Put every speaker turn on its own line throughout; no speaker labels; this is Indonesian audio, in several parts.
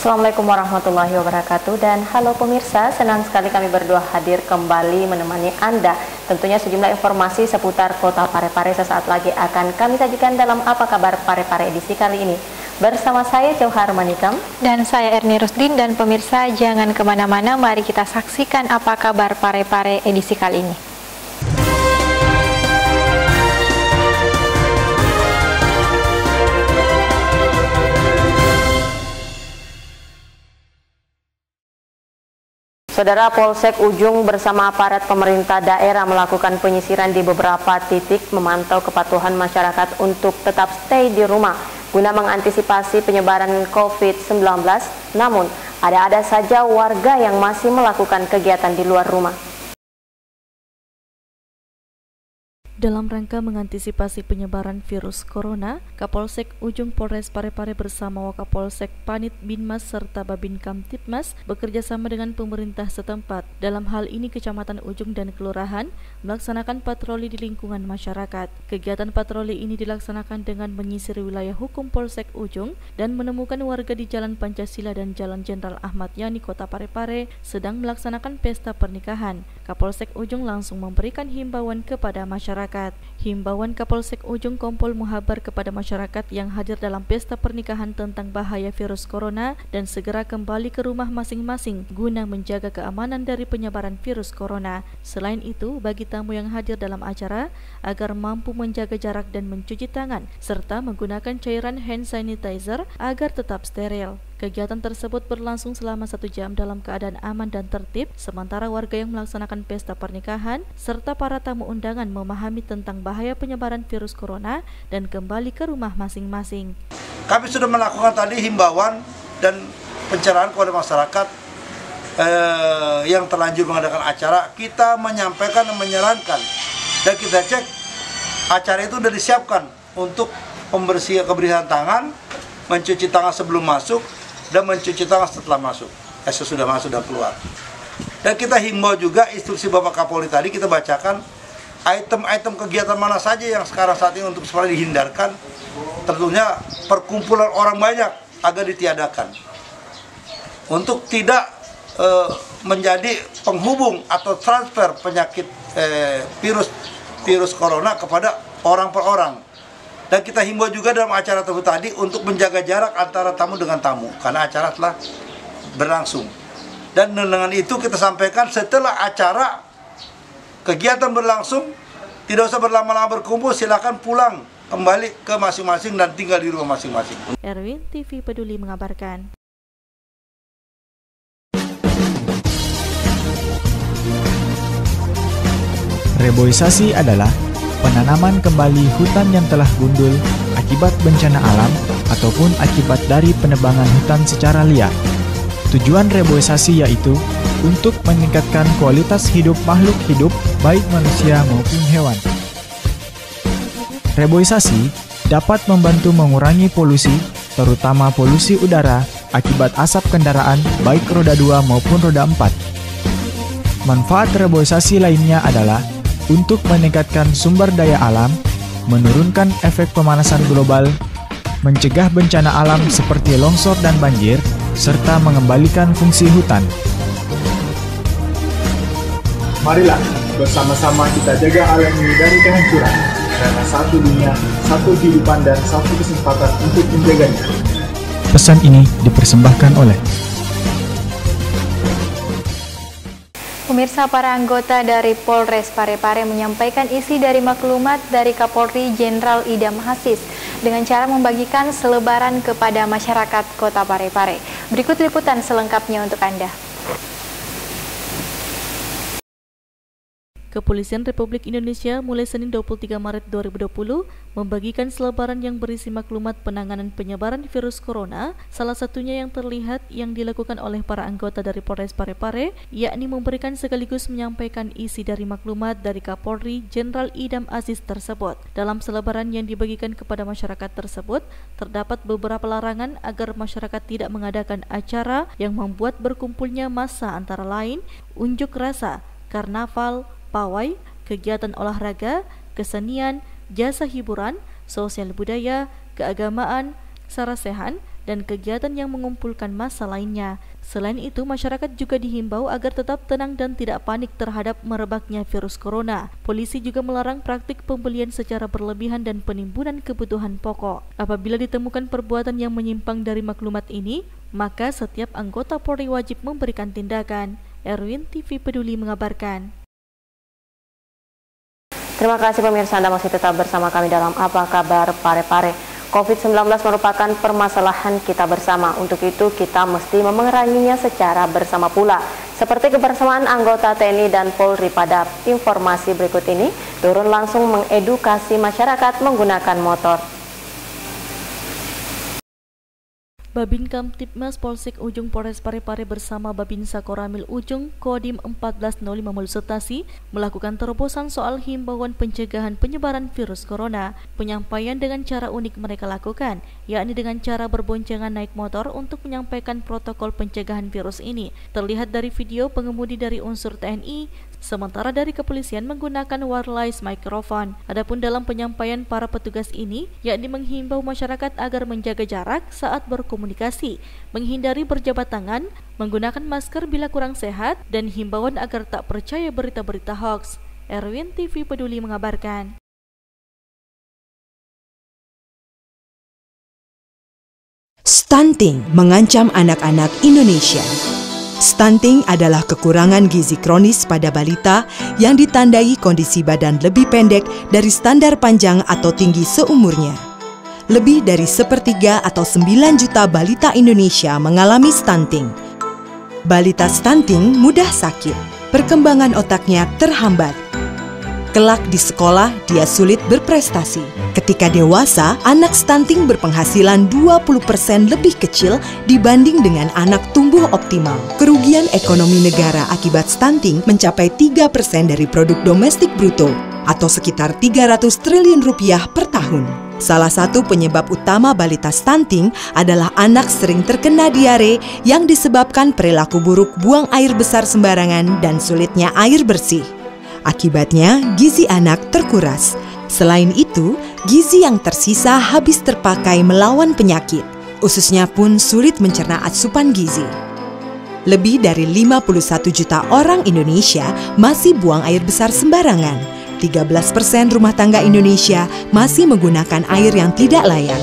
Assalamualaikum warahmatullahi wabarakatuh, dan halo pemirsa, senang sekali kami berdua hadir kembali menemani Anda. Tentunya sejumlah informasi seputar Kota Parepare sesaat lagi akan kami sajikan dalam Apa Kabar Parepare edisi kali ini. Bersama saya Jauhar Manikam
dan saya Erni Rusdin, dan pemirsa jangan kemana-mana, mari kita saksikan Apa Kabar Parepare edisi kali ini.
Saudara, Polsek Ujung bersama aparat pemerintah daerah melakukan penyisiran di beberapa titik memantau kepatuhan masyarakat untuk tetap stay di rumah guna mengantisipasi penyebaran COVID-19. Namun, ada saja warga yang masih melakukan kegiatan di luar rumah.
Dalam rangka mengantisipasi penyebaran virus corona, Kapolsek Ujung Polres Parepare bersama Wakapolsek Panit Binmas serta Babin Kamtibmas bekerja sama dengan pemerintah setempat. Dalam hal ini Kecamatan Ujung dan Kelurahan melaksanakan patroli di lingkungan masyarakat. Kegiatan patroli ini dilaksanakan dengan menyisir wilayah hukum Polsek Ujung dan menemukan warga di Jalan Pancasila dan Jalan Jenderal Ahmad Yani Kota Parepare sedang melaksanakan pesta pernikahan. Kapolsek Ujung langsung memberikan himbauan kepada masyarakat. Himbauan Kapolsek Ujung Kompol Muhabar kepada masyarakat yang hadir dalam pesta pernikahan tentang bahaya virus corona dan segera kembali ke rumah masing-masing guna menjaga keamanan dari penyebaran virus corona. Selain itu, bagi tamu yang hadir dalam acara agar mampu menjaga jarak dan mencuci tangan serta menggunakan cairan hand sanitizer agar tetap steril. Kegiatan tersebut berlangsung selama 1 jam dalam keadaan aman dan tertib, sementara warga yang melaksanakan pesta pernikahan serta para tamu undangan memahami tentang bahaya penyebaran virus corona dan kembali ke rumah masing-masing.
Kami sudah melakukan tadi himbauan dan pencerahan kepada masyarakat yang terlanjur mengadakan acara. Kita menyampaikan dan menyarankan, dan kita cek acara itu sudah disiapkan untuk kebersihan tangan, mencuci tangan sebelum masuk, dan mencuci tangan setelah masuk, sesudah masuk dan keluar. Dan kita himbau juga instruksi Bapak Kapolri tadi, kita bacakan item-item kegiatan mana saja yang sekarang saat ini untuk supaya dihindarkan. Tentunya perkumpulan orang banyak agar ditiadakan untuk tidak menjadi penghubung atau transfer penyakit virus corona kepada orang per orang. Dan kita himbau juga dalam acara tersebut tadi untuk menjaga jarak antara tamu dengan tamu, karena acara telah berlangsung. Dan dengan itu kita sampaikan setelah acara kegiatan berlangsung, tidak usah berlama-lama berkumpul, silakan pulang kembali ke masing-masing dan tinggal di rumah masing-masing.
Erwin TV Peduli mengabarkan.
Reboisasi adalah penanaman kembali hutan yang telah gundul akibat bencana alam ataupun akibat dari penebangan hutan secara liar. Tujuan reboisasi yaitu untuk meningkatkan kualitas hidup makhluk hidup baik manusia maupun hewan. Reboisasi dapat membantu mengurangi polusi, terutama polusi udara akibat asap kendaraan baik roda 2 maupun roda 4. Manfaat reboisasi lainnya adalah untuk meningkatkan sumber daya alam, menurunkan efek pemanasan global, mencegah bencana alam seperti longsor dan banjir, serta mengembalikan fungsi hutan.
Marilah bersama-sama kita jaga alam ini dari kehancuran, karena satu dunia, satu kehidupan, dan satu kesempatan untuk menjaganya.
Pesan ini dipersembahkan oleh
Pemirsa, para anggota dari Polres Parepare menyampaikan isi dari maklumat dari Kapolri Jenderal Idam Aziz dengan cara membagikan selebaran kepada masyarakat Kota Parepare. Berikut liputan selengkapnya untuk Anda.
Kepolisian Republik Indonesia mulai Senin 23 Maret 2020 membagikan selebaran yang berisi maklumat penanganan penyebaran virus corona, salah satunya yang terlihat yang dilakukan oleh para anggota dari Polres Parepare, yakni memberikan sekaligus menyampaikan isi dari maklumat dari Kapolri Jenderal Idam Aziz tersebut. Dalam selebaran yang dibagikan kepada masyarakat tersebut, terdapat beberapa larangan agar masyarakat tidak mengadakan acara yang membuat berkumpulnya massa, antara lain unjuk rasa, karnaval, pawai, kegiatan olahraga, kesenian, jasa hiburan, sosial budaya, keagamaan, sarasehan, dan kegiatan yang mengumpulkan massa lainnya. Selain itu, masyarakat juga dihimbau agar tetap tenang dan tidak panik terhadap merebaknya virus corona. Polisi juga melarang praktik pembelian secara berlebihan dan penimbunan kebutuhan pokok. Apabila ditemukan perbuatan yang menyimpang dari maklumat ini, maka setiap anggota Polri wajib memberikan tindakan. Erwin TV Peduli mengabarkan.
Terima kasih pemirsa, Anda masih tetap bersama kami dalam Apa Kabar Parepare. COVID-19 merupakan permasalahan kita bersama. Untuk itu kita mesti memeranginya secara bersama pula. Seperti kebersamaan anggota TNI dan Polri pada informasi berikut ini, turun langsung mengedukasi masyarakat menggunakan motor.
Babin Kamtibmas Polsek Ujung Polres Parepare bersama Babinsa Koramil Ujung Kodim 1405 Mulsutasi melakukan terobosan soal himbauan pencegahan penyebaran virus corona. Penyampaian dengan cara unik mereka lakukan, yakni dengan cara berboncengan naik motor untuk menyampaikan protokol pencegahan virus ini. Terlihat dari video pengemudi dari unsur TNI, sementara dari kepolisian menggunakan wireless microphone. Adapun dalam penyampaian para petugas ini, yakni menghimbau masyarakat agar menjaga jarak saat berkomunikasi, menghindari berjabat tangan, menggunakan masker bila kurang sehat, dan himbauan agar tak percaya berita-berita hoax. Erwin TV Peduli mengabarkan.
Stunting mengancam anak-anak Indonesia. Stunting adalah kekurangan gizi kronis pada balita yang ditandai kondisi badan lebih pendek dari standar panjang atau tinggi seumurnya. Lebih dari 1/3 atau 9 juta balita Indonesia mengalami stunting. Balita stunting mudah sakit, perkembangan otaknya terhambat. Kelak di sekolah, dia sulit berprestasi. Ketika dewasa, anak stunting berpenghasilan 20% lebih kecil dibanding dengan anak tumbuh optimal. Kerugian ekonomi negara akibat stunting mencapai 3% dari produk domestik bruto, atau sekitar 300 triliun rupiah per tahun. Salah satu penyebab utama balita stunting adalah anak sering terkena diare yang disebabkan perilaku buruk buang air besar sembarangan dan sulitnya air bersih. Akibatnya, gizi anak terkuras. Selain itu, gizi yang tersisa habis terpakai melawan penyakit. Ususnya pun sulit mencerna asupan gizi. Lebih dari 51 juta orang Indonesia masih buang air besar sembarangan. 13% rumah tangga Indonesia masih menggunakan air yang tidak layak.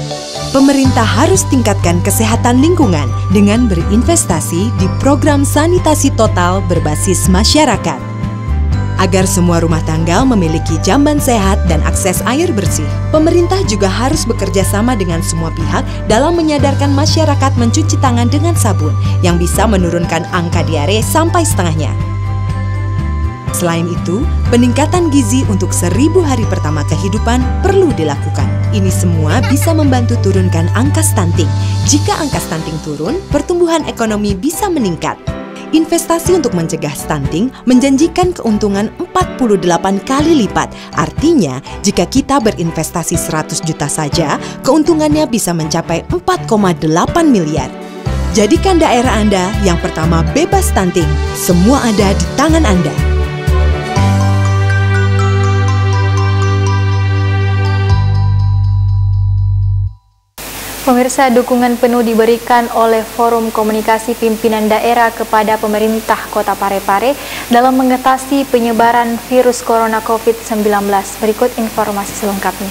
Pemerintah harus tingkatkan kesehatan lingkungan dengan berinvestasi di program sanitasi total berbasis masyarakat. Agar semua rumah tangga memiliki jamban sehat dan akses air bersih, pemerintah juga harus bekerja sama dengan semua pihak dalam menyadarkan masyarakat mencuci tangan dengan sabun yang bisa menurunkan angka diare sampai setengahnya. Selain itu, peningkatan gizi untuk 1000 hari pertama kehidupan perlu dilakukan. Ini semua bisa membantu turunkan angka stunting. Jika angka stunting turun, pertumbuhan ekonomi bisa meningkat. Investasi untuk mencegah stunting menjanjikan keuntungan 48 kali lipat. Artinya, jika kita berinvestasi 100 juta saja, keuntungannya bisa mencapai 4,8 miliar. Jadikan daerah Anda yang pertama bebas stunting. Semua ada di tangan Anda.
Pemirsa, dukungan penuh diberikan oleh Forum Komunikasi Pimpinan Daerah kepada pemerintah Kota Parepare dalam mengatasi penyebaran virus corona COVID-19. Berikut informasi selengkapnya.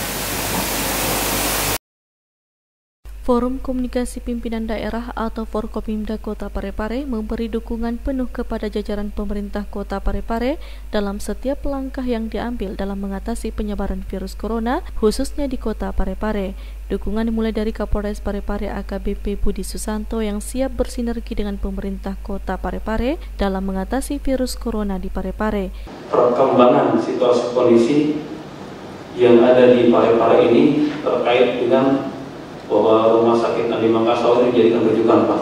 Forum Komunikasi Pimpinan Daerah atau Forkopimda Kota Parepare memberi dukungan penuh kepada jajaran pemerintah Kota Parepare dalam setiap langkah yang diambil dalam mengatasi penyebaran virus corona, khususnya di Kota Parepare. Dukungan dimulai dari Kapolres Parepare AKBP Budi Susanto yang siap bersinergi dengan pemerintah Kota Parepare dalam mengatasi virus corona di Parepare.
Perkembangan situasi kondisi yang ada di Parepare ini terkait dengan bahwa Rumah Sakit Andi Makassar ini dijadikan rujukan, Pak.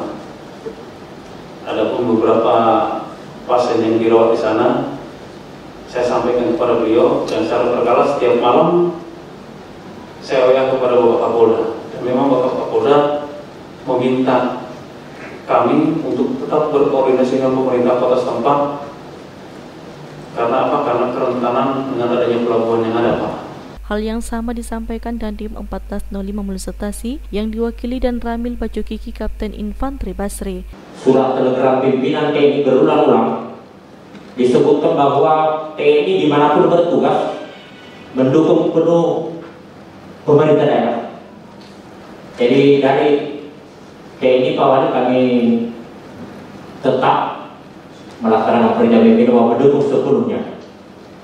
Adapun beberapa pasien yang dirawat di sana, saya sampaikan kepada beliau dan secara berkala setiap malam saya WA kepada Bapak Kapolda. Dan memang Bapak Kapolda meminta kami untuk tetap berkoordinasi dengan pemerintah kota setempat. Karena apa? Karena kerentanan dengan adanya pelabuhan yang ada, Pak.
Hal yang sama disampaikan Dandim 1405 Mulustasi yang diwakili dan Ramil Bacukiki Kapten Infanteri Basri.
Surat telegram pimpinan TNI berulang-ulang disebutkan bahwa TNI dimanapun bertugas mendukung penuh pemerintah daerah. Jadi dari TNI Polri kami tetap melaksanakan perintah pimpinan bahwa mendukung sepenuhnya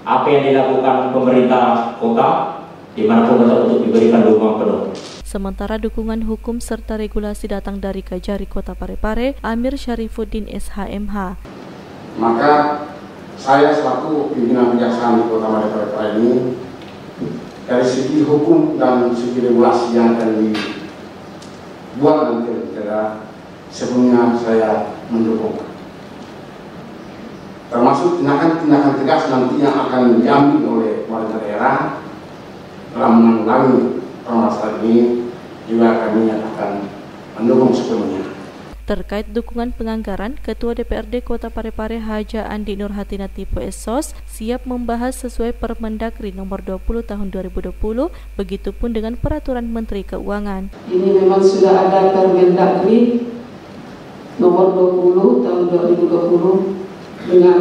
apa yang dilakukan pemerintah kota dimanapun untuk diberikan dukungan penuh.
Sementara dukungan hukum serta regulasi datang dari Kajari Kota Parepare, Amir Syarifuddin SHMH.
Maka saya selaku pimpinan kejaksaan di Kota Parepare ini, dari segi hukum dan segi regulasi yang akan dibuat nanti sebelumnya saya mendukung. Termasuk tindakan-tindakan tegas nanti yang akan diambil oleh warga daerah dalam menanggulangi permasalahan ini juga kami akan mendukung sepenuhnya.
Terkait dukungan penganggaran, Ketua DPRD Kota Parepare Haja Andi Nurhatina Tipe Esos siap membahas sesuai Permendagri nomor 20 tahun 2020, begitupun dengan Peraturan Menteri Keuangan.
Ini memang sudah ada Permendagri nomor 20 tahun 2020 dengan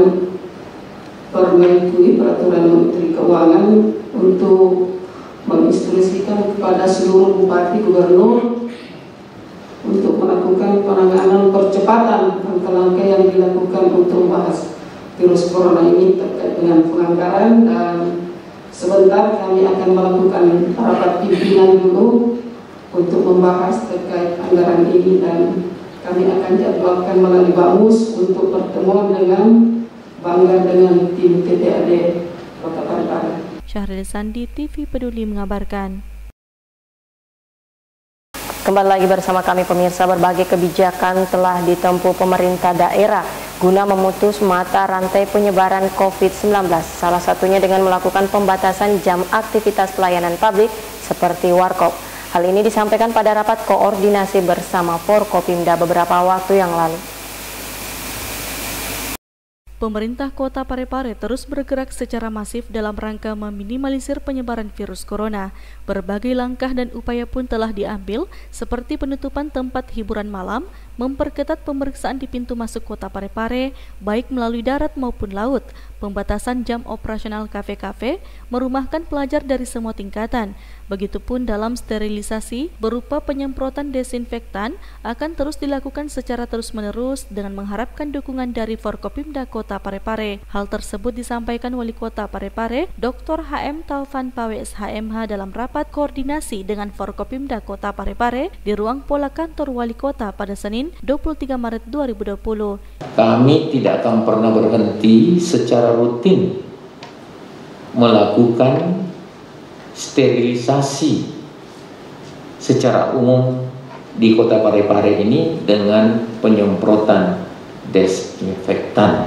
mengikuti Peraturan Menteri Keuangan untuk menginstruksikan kepada seluruh bupati gubernur untuk melakukan penanganan percepatan langkah-langkah yang dilakukan untuk membahas virus corona ini terkait dengan penganggaran, dan sebentar kami akan melakukan rapat pimpinan dulu untuk membahas terkait anggaran ini, dan kami akan jadwalkan melalui Bamus untuk pertemuan dengan Bangga dengan tim TPAD Kota Parepare.
Syahril Sandi, TV Peduli mengabarkan.
Kembali lagi bersama kami pemirsa, berbagai kebijakan telah ditempuh pemerintah daerah guna memutus mata rantai penyebaran COVID-19. Salah satunya dengan melakukan pembatasan jam aktivitas pelayanan publik seperti warkop. Hal ini disampaikan pada rapat koordinasi bersama Forkopimda beberapa waktu yang lalu.
Pemerintah Kota Parepare terus bergerak secara masif dalam rangka meminimalisir penyebaran virus corona. Berbagai langkah dan upaya pun telah diambil, seperti penutupan tempat hiburan malam, memperketat pemeriksaan di pintu masuk Kota Parepare, baik melalui darat maupun laut, pembatasan jam operasional kafe-kafe, merumahkan pelajar dari semua tingkatan. Begitupun dalam sterilisasi berupa penyemprotan desinfektan akan terus dilakukan secara terus-menerus dengan mengharapkan dukungan dari Forkopimda Kota Parepare. Hal tersebut disampaikan Wali Kota Parepare, Dr. HM Taufan Pawe SHMH dalam rapat koordinasi dengan Forkopimda Kota Parepare di ruang pola kantor Wali Kota pada Senin 23 Maret 2020.
Kami tidak akan pernah berhenti secara rutin melakukan sterilisasi secara umum di Kota Parepare ini dengan penyemprotan desinfektan.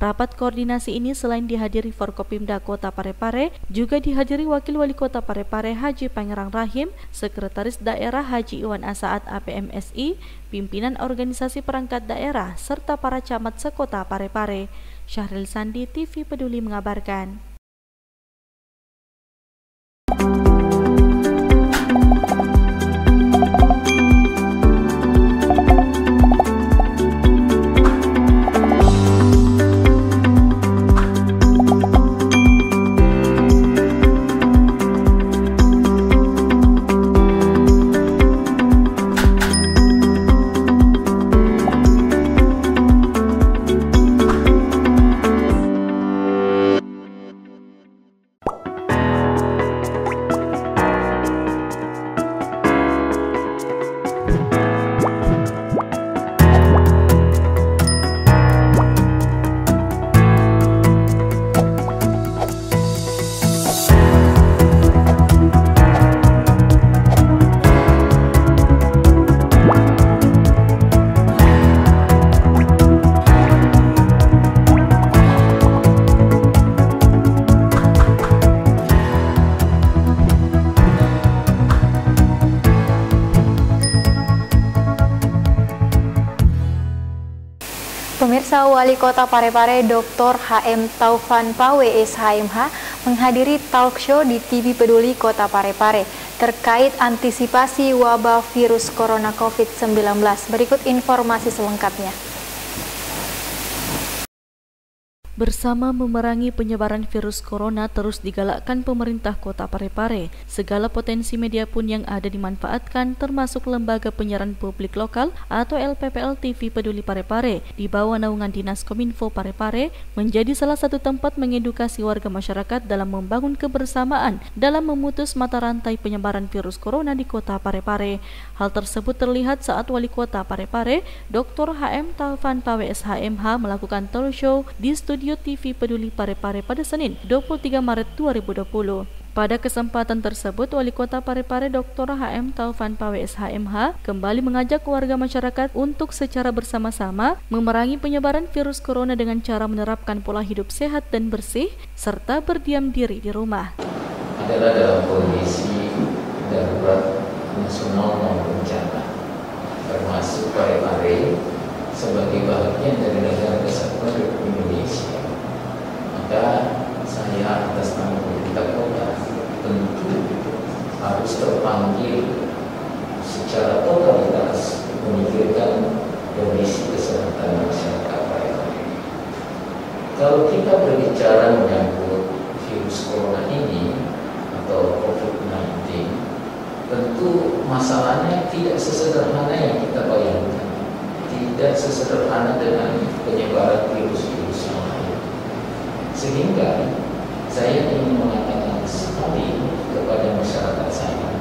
Rapat koordinasi ini selain dihadiri Forkopimda Kota Parepare, juga dihadiri Wakil Wali Kota Parepare Haji Pangerang Rahim, Sekretaris Daerah Haji Iwan Asaat APMSI, pimpinan organisasi perangkat daerah, serta para camat sekota Parepare. Syahril Sandi, TV Peduli mengabarkan.
Pemirsa, Wali Kota Parepare Dr. HM Taufan Pawe SHMH menghadiri talk show di TV Peduli Kota Parepare terkait antisipasi wabah virus corona COVID-19. Berikut informasi selengkapnya.
Bersama memerangi penyebaran virus corona terus digalakkan pemerintah Kota Parepare. Segala potensi media pun yang ada dimanfaatkan, termasuk lembaga penyiaran publik lokal atau LPPL TV Peduli Parepare di bawah naungan Dinas Kominfo Parepare menjadi salah satu tempat mengedukasi warga masyarakat dalam membangun kebersamaan dalam memutus mata rantai penyebaran virus corona di Kota Parepare. Hal tersebut terlihat saat Wali Kota Parepare Dr. HM Taufan Pawe SHMH melakukan talk show di studio TV Peduli Parepare pada Senin 23 Maret 2020. Pada kesempatan tersebut, Wali Kota Parepare Dr. HM Taufan Pawe SHMH kembali mengajak warga masyarakat untuk secara bersama-sama memerangi penyebaran virus corona dengan cara menerapkan pola hidup sehat dan bersih serta berdiam diri di rumah.
Adalah dalam kondisi darurat nasional maupun bencana, termasuk Parepare sebagai bagian dari negara kesatuan Republik Indonesia. Maka saya atas nama pemerintah kota tentu harus terpanggil secara totalitas memikirkan kondisi kesehatan masyarakat Parepare. Kalau kita berbicara menyangkut virus corona ini atau COVID-19, tentu masalahnya tidak sesederhana yang kita bayangkan, tidak sesederhana dengan penyebaran virus-virus yang lain. Sehingga saya ingin mengatakan sekali kepada masyarakat saya,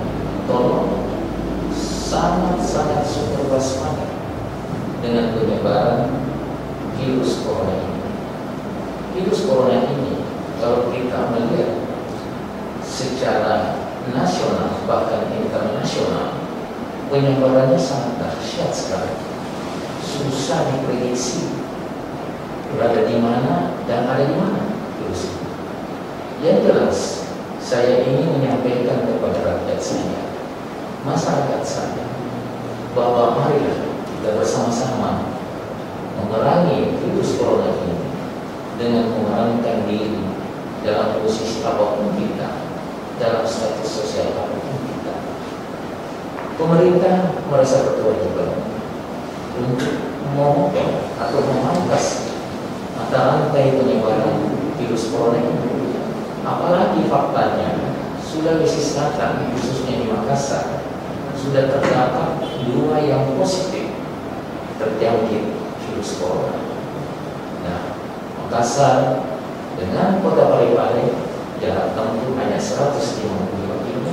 tolong sangat-sangat super waspada dengan penyebaran virus corona ini. Virus corona ini kalau kita melihat secara nasional bahkan internasional, penyebarannya sangat dahsyat sekali, susah diprediksi berada di mana dan ada di mana virus ini. Yang jelas, saya ingin menyampaikan kepada rakyat saya, masyarakat saya, bahwa marilah kita bersama-sama memerangi virus corona ini dengan memerankan diri dalam posisi apapun kita, dalam status sosial apapun kita. Pemerintah merasa berkewajiban untuk memotong atau memangkas mata rantai penyebaran virus corona ini. Apalagi faktanya Sulawesi Selatan, khususnya di Makassar, sudah terdapat 2 yang positif terjangkit virus corona. Nah, Makassar dengan Kota Parepare jarak tempuh hanya 155 km.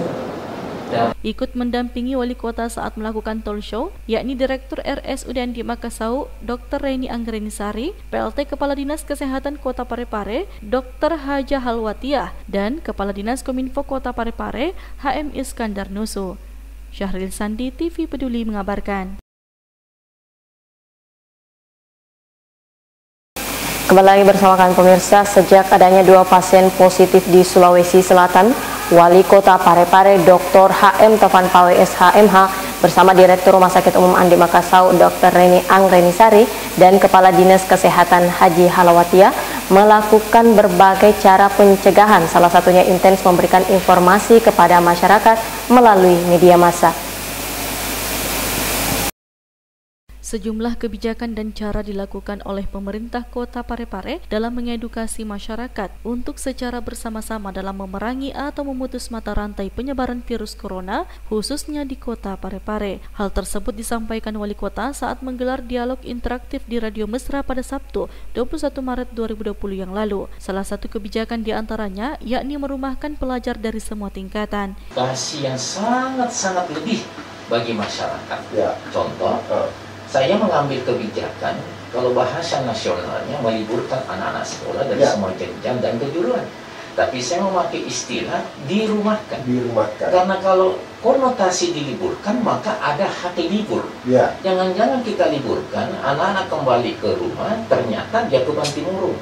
Ikut mendampingi Wali Kota saat melakukan talk show, yakni Direktur RSUD Andi Makassau, Dr. Reni Angrenisari, PLT Kepala Dinas Kesehatan Kota Parepare, Dr. Haja Halwatiah, dan Kepala Dinas Kominfo Kota Parepare, HM Iskandar Nusu. Syahril Sandi, TV Peduli mengabarkan.
Kembali lagi bersama kami pemirsa, sejak adanya 2 pasien positif di Sulawesi Selatan, Wali Kota Parepare Dr. HM Taufan Pawe SHMH bersama Direktur Rumah Sakit Umum Andi Makassau Dr. Reni Angrenisari dan Kepala Dinas Kesehatan Haji Halawatiah melakukan berbagai cara pencegahan, salah satunya intens memberikan informasi kepada masyarakat melalui media massa.
Sejumlah kebijakan dan cara dilakukan oleh pemerintah Kota Parepare dalam mengedukasi masyarakat untuk secara bersama-sama dalam memerangi atau memutus mata rantai penyebaran virus corona, khususnya di Kota Parepare. Hal tersebut disampaikan Wali Kota saat menggelar dialog interaktif di Radio Mesra pada Sabtu, 21 Maret 2020 yang lalu. Salah satu kebijakan diantaranya yakni merumahkan pelajar dari semua tingkatan.
Edukasi yang sangat-sangat lebih bagi masyarakat. Ya. Contoh, saya mengambil kebijakan kalau bahasa nasionalnya meliburkan anak-anak sekolah dari semua jenjang dan kejuruan. Tapi saya memakai istilah dirumahkan. Karena kalau konotasi diliburkan maka ada hak libur. Jangan-jangan kita liburkan, anak-anak kembali ke rumah, ternyata dia ke Bantimurung,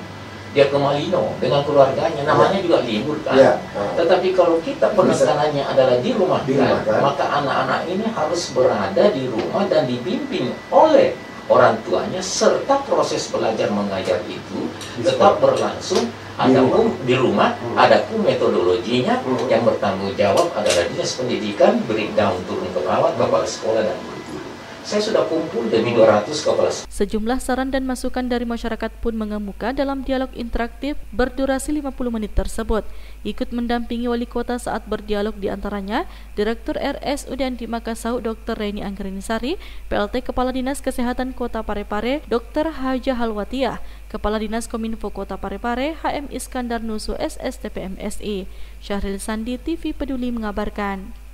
dia ke Malino dengan keluarganya, namanya juga libur kan. Tetapi kalau kita penekanannya adalah dirumahkan, maka anak-anak ini harus berada di rumah dan dibimbing oleh orang tuanya, serta proses belajar mengajar itu tetap berlangsung. Adapun di rumah, adapun metodologinya yang bertanggung jawab adalah Dinas Pendidikan, breakdown turun ke bawah, kepala sekolah dan guru. Saya sudah kumpul lebih 200 kepala sekolah.
Sejumlah saran dan masukan dari masyarakat pun mengemuka dalam dialog interaktif berdurasi 50 menit tersebut. Ikut mendampingi wali kota saat berdialog diantaranya Direktur RSUD Andi Makassau Dr. Reni Anggrinisari, PLT Kepala Dinas Kesehatan Kota Parepare Dr. Haja Halwatiah, Kepala Dinas Kominfo Kota Parepare HM Iskandar Nusu SSTP MSI. Syahril Sandi, TV Peduli mengabarkan.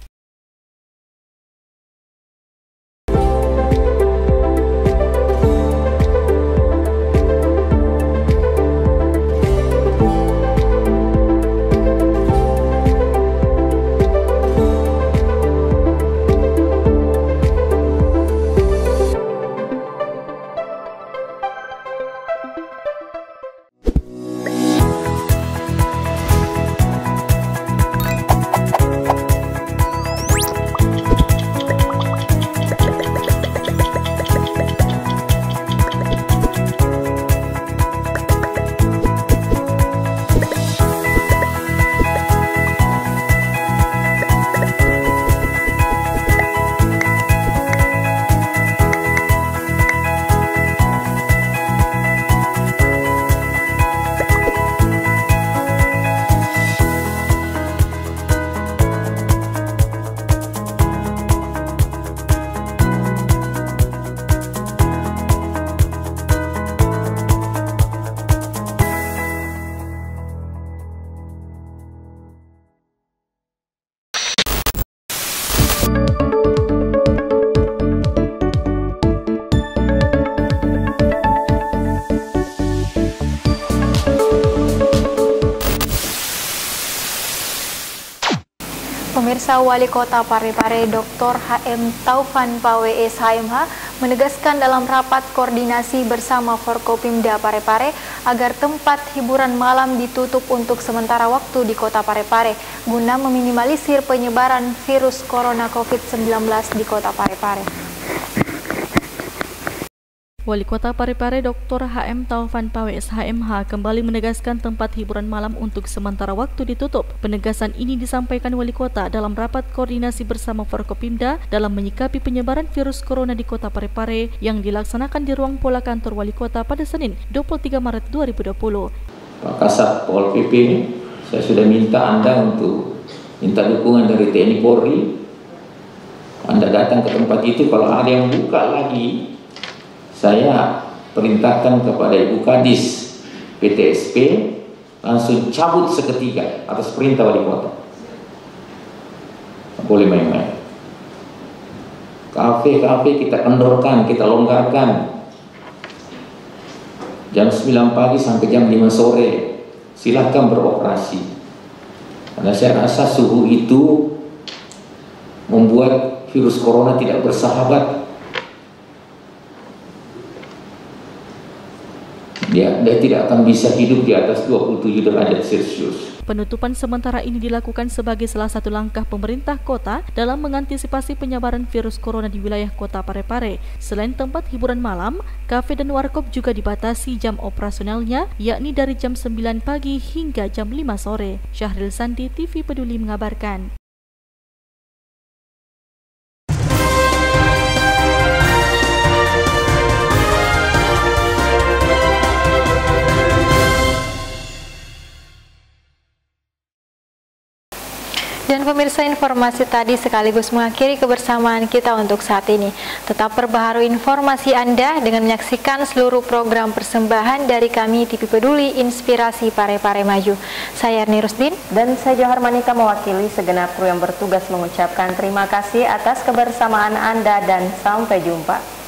Pemirsa, Wali Kota Parepare Dr. HM Taufan Pawe SHMH menegaskan dalam rapat koordinasi bersama Forkopimda Parepare agar tempat hiburan malam ditutup untuk sementara waktu di Kota Parepare guna meminimalisir penyebaran virus corona COVID-19 di Kota Parepare.
Wali Kota Parepare Dr. HM Taufan Pawe SHMH kembali menegaskan tempat hiburan malam untuk sementara waktu ditutup. Penegasan ini disampaikan Wali Kota dalam rapat koordinasi bersama Forkopimda dalam menyikapi penyebaran virus corona di Kota Parepare yang dilaksanakan di ruang pola kantor Wali Kota pada Senin 23 Maret 2020.
Pak Kasat Pol PP, saya sudah minta Anda untuk minta dukungan dari TNI Polri. Anda datang ke tempat itu, kalau ada yang buka lagi, saya perintahkan kepada Ibu Kadis PTSP langsung cabut seketika atas perintah Wali Kota. Tak boleh main-main. Kafe-kafe kita kendorkan, kita longgarkan. Jam 9 pagi sampai jam 5 sore silakan beroperasi. Karena saya rasa suhu itu membuat virus corona tidak bersahabat. Dia tidak akan bisa hidup di atas 27 derajat Celcius.
Penutupan sementara ini dilakukan sebagai salah satu langkah pemerintah kota dalam mengantisipasi penyebaran virus corona di wilayah Kota Parepare. Selain tempat hiburan malam, kafe dan warkop juga dibatasi jam operasionalnya, yakni dari jam 9 pagi hingga jam 5 sore. Syahril Sandi, TV Peduli mengabarkan.
Dan pemirsa, informasi tadi sekaligus mengakhiri kebersamaan kita untuk saat ini. Tetap perbaharui informasi Anda dengan menyaksikan seluruh program persembahan dari kami TV Peduli Inspirasi Parepare Maju. Saya Erni Rusdin
dan saya Johar Manika mewakili segenap kru yang bertugas mengucapkan terima kasih atas kebersamaan Anda dan sampai jumpa.